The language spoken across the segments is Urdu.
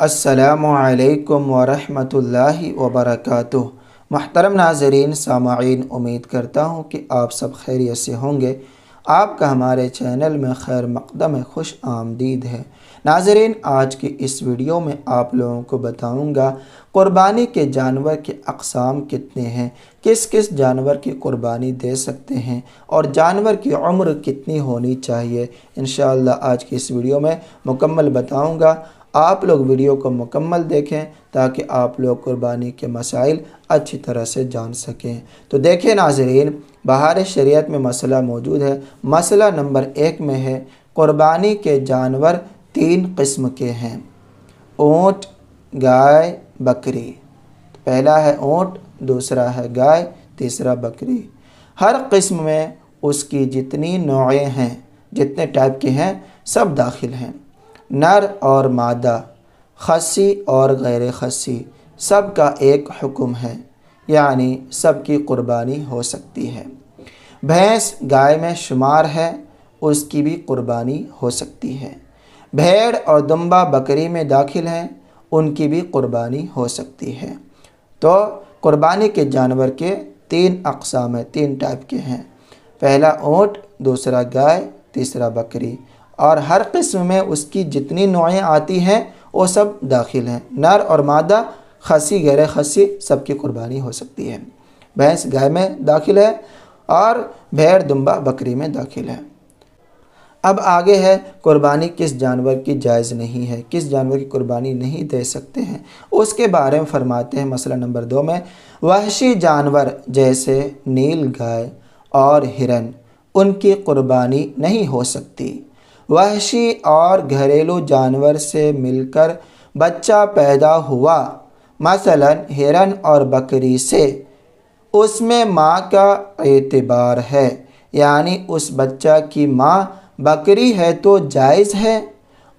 السلام علیکم ورحمۃ اللہ وبرکاتہ۔ محترم ناظرین سامعین، امید کرتا ہوں کہ آپ سب خیریت سے ہوں گے۔ آپ کا ہمارے چینل میں خیر مقدم خوش آمدید ہے۔ ناظرین، آج کی اس ویڈیو میں آپ لوگوں کو بتاؤں گا قربانی کے جانور کے اقسام کتنے ہیں، کس کس جانور کی قربانی دے سکتے ہیں اور جانور کی عمر کتنی ہونی چاہیے۔ انشاءاللہ آج کی اس ویڈیو میں مکمل بتاؤں گا۔ آپ لوگ ویڈیو کو مکمل دیکھیں تاکہ آپ لوگ قربانی کے مسائل اچھی طرح سے جان سکیں۔ تو دیکھیں ناظرین، بہار شریعت میں مسئلہ موجود ہے۔ مسئلہ نمبر 1 میں ہے قربانی کے جانور 3 قسم کے ہیں: اونٹ، گائے، بکری۔ پہلا ہے اونٹ، دوسرا ہے گائے، تیسرا بکری۔ ہر قسم میں اس کی جتنی نوعیں ہیں، جتنے ٹائپ کے ہیں، سب داخل ہیں۔ نر اور مادہ، خصی اور غیر خصی، سب کا ایک حکم ہے، یعنی سب کی قربانی ہو سکتی ہے۔ بھینس گائے میں شمار ہے، اس کی بھی قربانی ہو سکتی ہے۔ بھیڑ اور دمبا بکری میں داخل ہیں، ان کی بھی قربانی ہو سکتی ہے۔ تو قربانی کے جانور کے 3 اقسام ہیں، 3 ٹائپ کے ہیں۔ پہلا اونٹ، دوسرا گائے، تیسرا بکری، اور ہر قسم میں اس کی جتنی نوعیں آتی ہیں وہ سب داخل ہیں۔ نر اور مادہ، خصی غیر خصی، سب کی قربانی ہو سکتی ہے۔ بھینس گائے میں داخل ہے اور بھیڑ دمبا بکری میں داخل ہے۔ اب آگے ہے قربانی کس جانور کی جائز نہیں ہے، کس جانور کی قربانی نہیں دے سکتے ہیں، اس کے بارے میں فرماتے ہیں مسئلہ نمبر 2 میں: وحشی جانور جیسے نیل گائے اور ہرن، ان کی قربانی نہیں ہو سکتی۔ وحشی اور گھریلو جانور سے مل کر بچہ پیدا ہوا، مثلا ہرن اور بکری سے، اس میں ماں کا اعتبار ہے، یعنی اس بچہ کی ماں بکری ہے تو جائز ہے،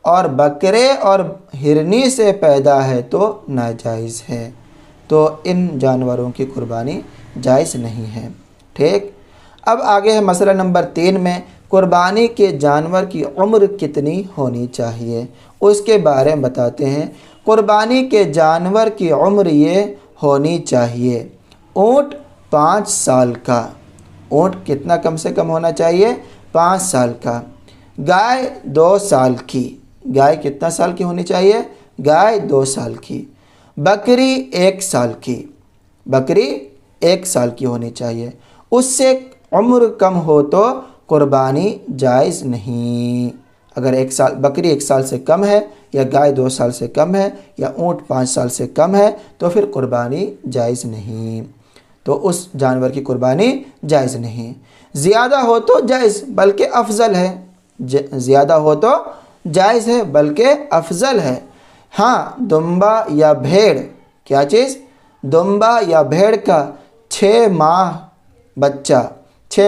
اور بکرے اور ہرنی سے پیدا ہے تو ناجائز ہے۔ تو ان جانوروں کی قربانی جائز نہیں ہے۔ ٹھیک، اب آگے ہے مسئلہ نمبر 3 میں قربانی کے جانور کی عمر کتنی ہونی چاہیے، اس کے بارے میں بتاتے ہیں۔ قربانی کے جانور کی عمر یہ ہونی چاہیے: اونٹ 5 سال کا، اونٹ کتنا کم سے کم ہونا چاہیے؟ 5 سال کا۔ گائے 2 سال کی، گائے کتنا سال کی ہونی چاہیے؟ گائے 2 سال کی۔ بکری 1 سال کی، بکری 1 سال کی ہونی چاہیے۔ اس سے عمر کم ہو تو قربانی جائز نہیں۔ اگر بکری 1 سال سے کم ہے، یا گائے 2 سال سے کم ہے، یا اونٹ 5 سال سے کم ہے تو پھر قربانی جائز نہیں، تو اس جانور کی قربانی جائز نہیں۔ زیادہ ہو تو جائز بلکہ افضل ہے، زیادہ ہو تو جائز ہے بلکہ افضل ہے۔ ہاں، دمبا یا بھیڑ، کیا چیز؟ دمبا یا بھیڑ کا 6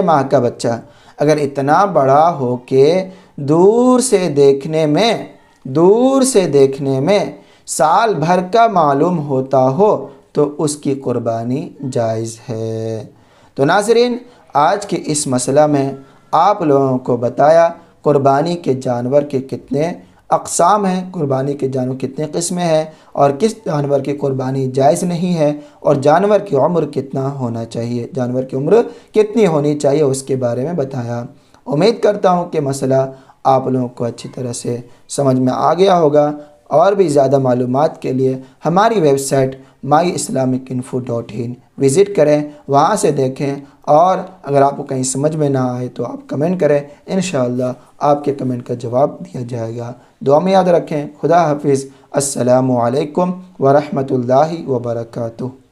ماہ کا بچہ اگر اتنا بڑا ہو کہ دور سے دیکھنے میں سال بھر کا معلوم ہوتا ہو تو اس کی قربانی جائز ہے۔ تو ناظرین، آج کے اس مسئلہ میں آپ لوگوں کو بتایا قربانی کے جانور کے کتنے اقسام ہیں، قربانی کے جانور کتنے قسمیں ہیں، اور کس جانور کی قربانی جائز نہیں ہے، اور جانور کی عمر کتنا ہونا چاہیے، جانور کی عمر کتنی ہونی چاہیے، اس کے بارے میں بتایا۔ امید کرتا ہوں کہ مسئلہ آپ لوگوں کو اچھی طرح سے سمجھ میں آ گیا ہوگا۔ اور بھی زیادہ معلومات کے لیے ہماری ویب سائٹ myislamicinfo.in وزٹ کریں، وہاں سے دیکھیں، اور اگر آپ کو کہیں سمجھ میں نہ آئے تو آپ کمنٹ کریں، انشاءاللہ آپ کے کمنٹ کا جواب دیا جائے گا۔ دعا میں یاد رکھیں۔ خدا حافظ۔ السلام علیکم ورحمۃ اللہ وبرکاتہ۔